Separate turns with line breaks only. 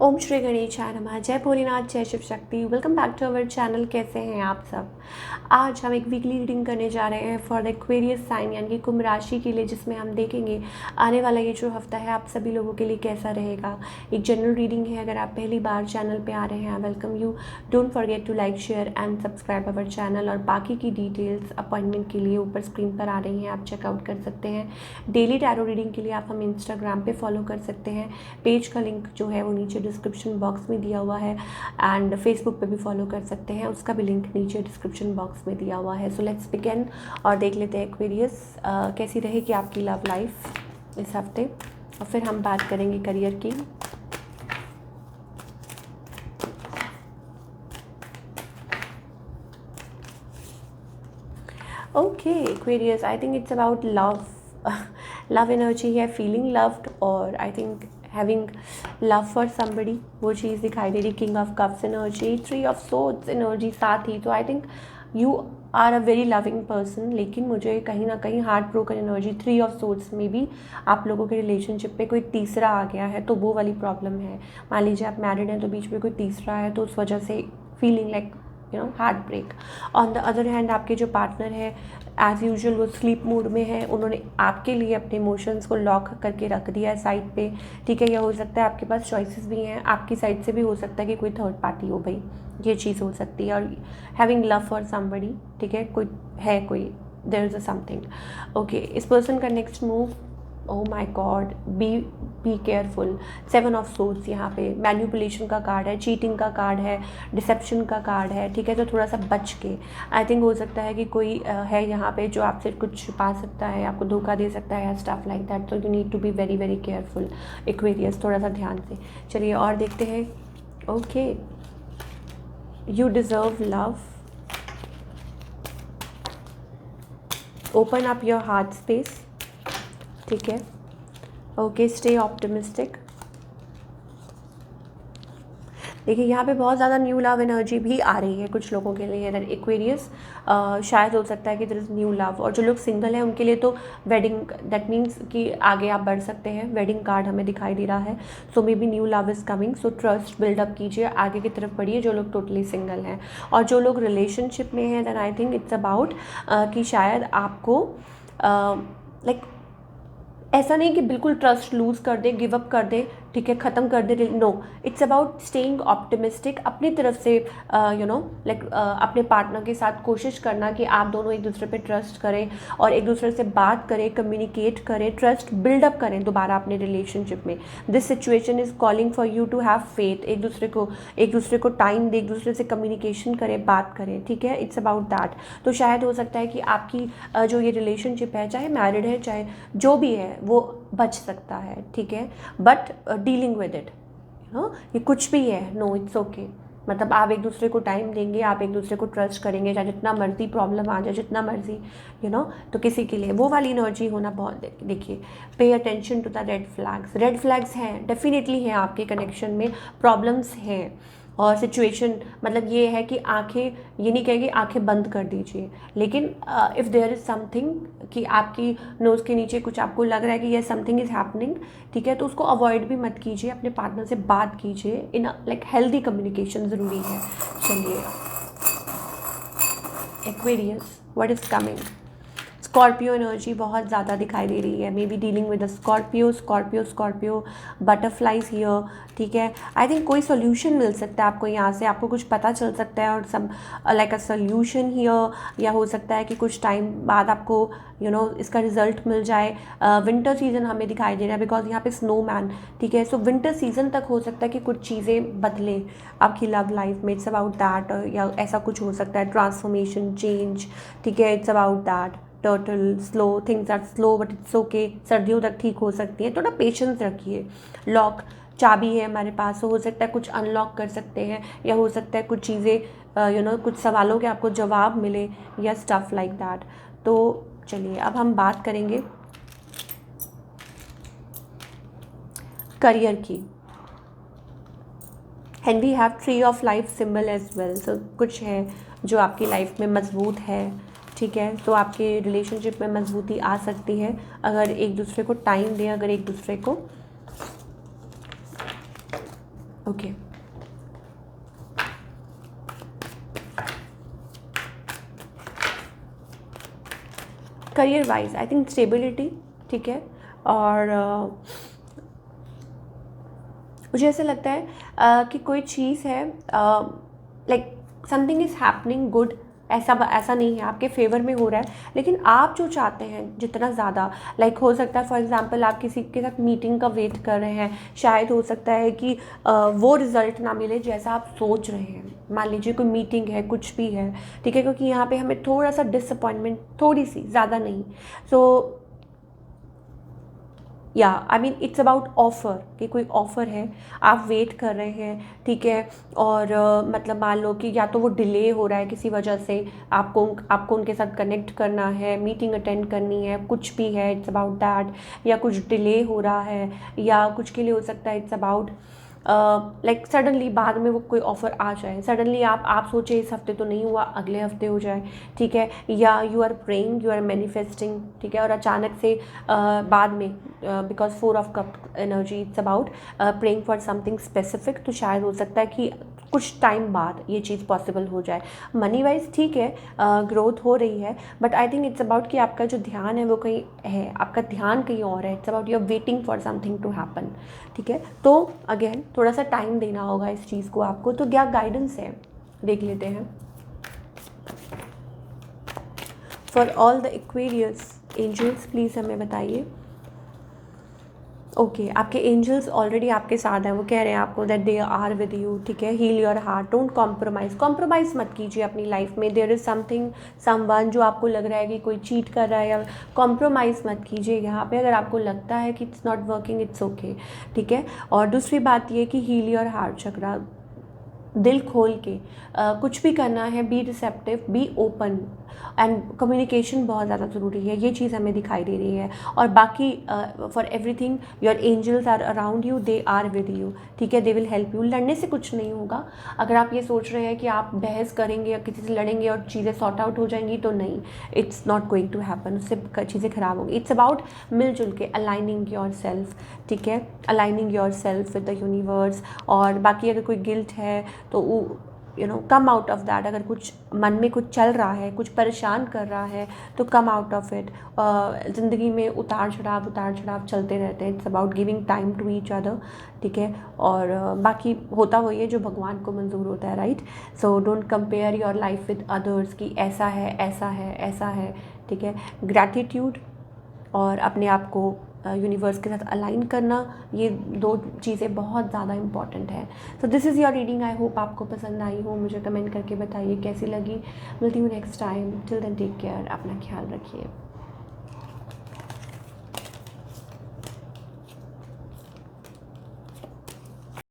ओम श्री गणेशाय नमः। जय भोलेनाथ, जय Shiv Shakti. Welcome back to our channel. कैसे हैं आप सब? आज हम एक वीकली रीडिंग करने जा रहे हैं फॉर द एक्वेरियस साइन यानी कि कुंभ राशि के लिए, जिसमें हम देखेंगे आने वाला ये जो हफ्ता है आप सभी लोगों के लिए कैसा रहेगा। एक जनरल रीडिंग है। अगर आप पहली बार चैनल पे आ रहे हैं, welcome you. Don't forget to like, share and subscribe our channel. और बाकी की डिटेल्स अपॉइंटमेंट के लिए ऊपर स्क्रीन पर आ रही हैं, आप चेकआउट कर सकते हैं। डेली टैरो रीडिंग के लिए आप हमें इंस्टाग्राम पे फॉलो कर सकते हैं। पेज का लिंक जो है वो नीचे डिस्क्रिप्शन बॉक्स में दिया हुआ है, एंड फेसबुक पे भी फॉलो कर सकते हैं, उसका भी लिंक नीचे डिस्क्रिप्शन बॉक्स में दिया हुआ है। सो लेट्स बिगिन और देख लेते हैं एक्वेरियस कैसी रहेगी आपकी लव लाइफ इस हफ्ते, और फिर हम बात करेंगे करियर की। Okay Aquarius, I think it's about love. Love energy है, फीलिंग लव्ड, और I think having love for somebody, वो चीज़ दिखाई दे रही। King of cups energy, three of swords energy साथ ही। तो I think you are a very loving person, लेकिन मुझे कहीं ना कहीं heart broken energy, three of swords में भी आप लोगों के रिलेशनशिप पे कोई तीसरा आ गया है, तो वो वाली प्रॉब्लम है। मान लीजिए आप मैरिड हैं तो बीच में कोई तीसरा है, तो उस वजह से feeling like heart break. On the other hand आपके जो पार्टनर है एज़ यूजुअल वो स्लीप मोड में है, उन्होंने आपके लिए अपने इमोशंस को लॉक करके रख दिया है साइड पे, ठीक है। या हो सकता है आपके पास चॉइसेस भी हैं, आपकी साइड से भी हो सकता है कि कोई थर्ड पार्टी हो भाई, ये चीज़ हो सकती है। और हैविंग लव फॉर समबडी, ठीक है, कोई there is a something. Okay, इस पर्सन का next move, oh my god, be careful. Seven of swords यहाँ पे मैनिपुलेशन का कार्ड है, चीटिंग का कार्ड है, डिसेप्शन का कार्ड है, ठीक है। तो थोड़ा सा बच के, आई थिंक हो सकता है कि कोई है यहाँ पे जो आपसे कुछ छुपा सकता है, आपको धोखा दे सकता है, स्टफ लाइक दैट। तो you need to be very very careful Aquarius, थोड़ा सा ध्यान से। चलिए और देखते हैं। Okay, you deserve love, open up your heart space, ठीक है। Okay, stay optimistic. देखिए यहाँ पे बहुत ज़्यादा न्यू लव एनर्जी भी आ रही है कुछ लोगों के लिए इधर एक्वेरियस। शायद हो सकता है कि देयर इज़ न्यू लव, और जो लोग सिंगल हैं उनके लिए तो वेडिंग, दैट मीन्स कि आगे आप बढ़ सकते हैं। वेडिंग कार्ड हमें दिखाई दे रहा है, so may be new love is coming. So trust build up कीजिए, आगे की तरफ बढ़िए जो लोग टोटली सिंगल हैं। और जो लोग रिलेशनशिप में हैं, then I think it's about कि शायद आपको लाइक ऐसा नहीं कि बिल्कुल ट्रस्ट लूज़ कर दे, गिव अप कर दे, ठीक है, ख़त्म कर दे। No, it's about staying optimistic, अपनी तरफ से अपने पार्टनर के साथ कोशिश करना कि आप दोनों एक दूसरे पे ट्रस्ट करें और एक दूसरे से बात करें, कम्युनिकेट करें, ट्रस्ट बिल्डअप करें दोबारा अपने रिलेशनशिप में। This situation is calling for you to have faith, एक दूसरे को टाइम दे, एक दूसरे से कम्युनिकेशन करें, बात करें, ठीक है। It's about that. तो शायद हो सकता है कि आपकी जो ये रिलेशनशिप है, चाहे मैरिड है चाहे जो भी है, वो बच सकता है, ठीक है। बट डीलिंग विद इट, ये कुछ भी है, नो इट्स ओके। मतलब आप एक दूसरे को टाइम देंगे, आप एक दूसरे को ट्रस्ट करेंगे, चाहे जितना मर्जी प्रॉब्लम आ जाए, जितना मर्जी तो किसी के लिए वो वाली एनर्जी होना बहुत। देखिए, pay attention to the red flags. Red flags हैं, डेफिनेटली हैं आपके कनेक्शन में, प्रॉब्लम्स हैं। और सिचुएशन मतलब ये है कि आंखें, ये नहीं कहेंगे आंखें बंद कर दीजिए, लेकिन इफ़ देयर इज़ समथिंग कि आपकी नोज़ के नीचे कुछ आपको लग रहा है कि ये समथिंग इज़ हैपनिंग, ठीक है, तो उसको अवॉइड भी मत कीजिए, अपने पार्टनर से बात कीजिए। इन लाइक हेल्दी कम्युनिकेशन ज़रूरी है। चलिए Aquarius, what is coming. Scorpio energy बहुत ज़्यादा दिखाई दे रही है, may be dealing with the Scorpio butterflies here, ठीक है। आई थिंक कोई सोल्यूशन मिल सकता है आपको यहाँ से, आपको कुछ पता चल सकता है और some like a solution here. या हो सकता है कि कुछ टाइम बाद आपको इसका रिजल्ट मिल जाए। विंटर सीजन हमें दिखाई दे रहा है बिकॉज यहाँ पे स्नोमैन, ठीक है। सो विंटर सीजन तक हो सकता है कि कुछ चीज़ें बदलें आपकी लव लाइफ में। इट्स अबाउट दैट, या ऐसा कुछ हो सकता है, ट्रांसफॉर्मेशन, चेंज, ठीक है। It's about that. Turtle, slow, things are slow but it's okay, सर्दियों तक ठीक हो सकती है, थोड़ा पेशेंस रखिए। लॉक, चाबी है हमारे पास, हो सकता है कुछ अनलॉक कर सकते हैं, या हो सकता है कुछ चीज़ें कुछ सवालों के आपको जवाब मिले, या स्टफ लाइक दैट। तो चलिए अब हम बात करेंगे करियर की, and we have tree of life symbol as well. So कुछ है जो आपकी लाइफ में मजबूत है, ठीक है। तो आपके रिलेशनशिप में मजबूती आ सकती है अगर एक दूसरे को टाइम दें, अगर एक दूसरे को okay, career wise I think stability, ठीक है। और मुझे ऐसा लगता है कि कोई चीज़ है, like something is happening good, ऐसा नहीं है आपके फेवर में हो रहा है, लेकिन आप जो चाहते हैं जितना ज़्यादा, लाइक हो सकता है फॉर एग्जांपल आप किसी के साथ मीटिंग का वेट कर रहे हैं, शायद हो सकता है कि वो रिज़ल्ट ना मिले जैसा आप सोच रहे हैं। मान लीजिए कोई मीटिंग है, कुछ भी है, ठीक है, क्योंकि यहाँ पे हमें थोड़ा सा डिसअपॉइंटमेंट, थोड़ी सी, ज़्यादा नहीं। सो या I mean it's about offer, कि कोई ऑफ़र है, आप वेट कर रहे हैं, ठीक है, और मतलब मान लो कि या तो वो डिले हो रहा है किसी वजह से, आपको उनके साथ कनेक्ट करना है, मीटिंग अटेंड करनी है, कुछ भी है, इट्स अबाउट दैट, या कुछ डिले हो रहा है, या कुछ के लिए हो सकता है इट्स अबाउट लाइक सडनली बाद में वो कोई ऑफ़र आ जाए, सडनली आप सोचे इस हफ्ते तो नहीं हुआ, अगले हफ्ते हो जाए, ठीक है, या you are praying, you are manifesting, ठीक है, और अचानक से बाद में, because 4 of cup energy, it's about praying for something specific, तो शायद हो सकता है कि कुछ टाइम बाद ये चीज़ पॉसिबल हो जाए। मनी वाइज ठीक है, ग्रोथ हो रही है, but I think it's about कि आपका जो ध्यान है वो कहीं है, आपका ध्यान कहीं और है, it's about you are waiting for something to happen, ठीक है। तो अगेन थोड़ा सा टाइम देना होगा इस चीज़ को आपको। तो क्या गाइडेंस है देख लेते हैं। For all the Aquarius angels please हमें बताइए। ओके, आपके एंजल्स ऑलरेडी आपके साथ हैं, वो कह रहे हैं आपको that they are with you, ठीक है। Heal your heart, don't compromise मत कीजिए अपनी लाइफ में। देयर इज़ समथिंग, समवन जो आपको लग रहा है कि कोई चीट कर रहा है, या कॉम्प्रोमाइज़ मत कीजिए यहाँ पे। अगर आपको लगता है कि it's not working, it's okay, ठीक है। और दूसरी बात ये कि हील योर हार्ट चक्रा, दिल खोल के कुछ भी करना है, be receptive, be open, and communication बहुत ज़्यादा ज़रूरी है, ये चीज़ हमें दिखाई दे रही है। और बाकी for everything your angels are around you, they are with you, ठीक है, दे विल हेल्प यू। लड़ने से कुछ नहीं होगा। अगर आप ये सोच रहे हैं कि आप बहस करेंगे या किसी से लड़ेंगे और चीज़ें सॉर्ट आउट हो जाएंगी, तो नहीं, it's not going to happen, उससे चीज़ें ख़राब होंगी। इट्स अबाउट मिलजुल के अलाइनिंग योर सेल्फ, ठीक है, aligning your self with the universe. और बाकी अगर कोई गिल्ट है तो कम आउट ऑफ दैट। अगर कुछ मन में कुछ चल रहा है, कुछ परेशान कर रहा है, तो कम आउट ऑफ इट। ज़िंदगी में उतार चढ़ाव चलते रहते हैं। It's about giving time to each other, ठीक है। और बाकी होता वही है जो भगवान को मंजूर होता है, right. So don't compare your life with others कि ऐसा है, ऐसा है, ऐसा है, ठीक है। ग्रैटिट्यूड और अपने आप को यूनिवर्स के साथ अलाइन करना, ये 2 चीज़ें बहुत ज़्यादा इंपॉर्टेंट है। तो this is your reading, I hope आपको पसंद आई हो। मुझे कमेंट करके बताइए कैसी लगी। मिलती हूँ next time, till then take care, अपना ख्याल रखिए।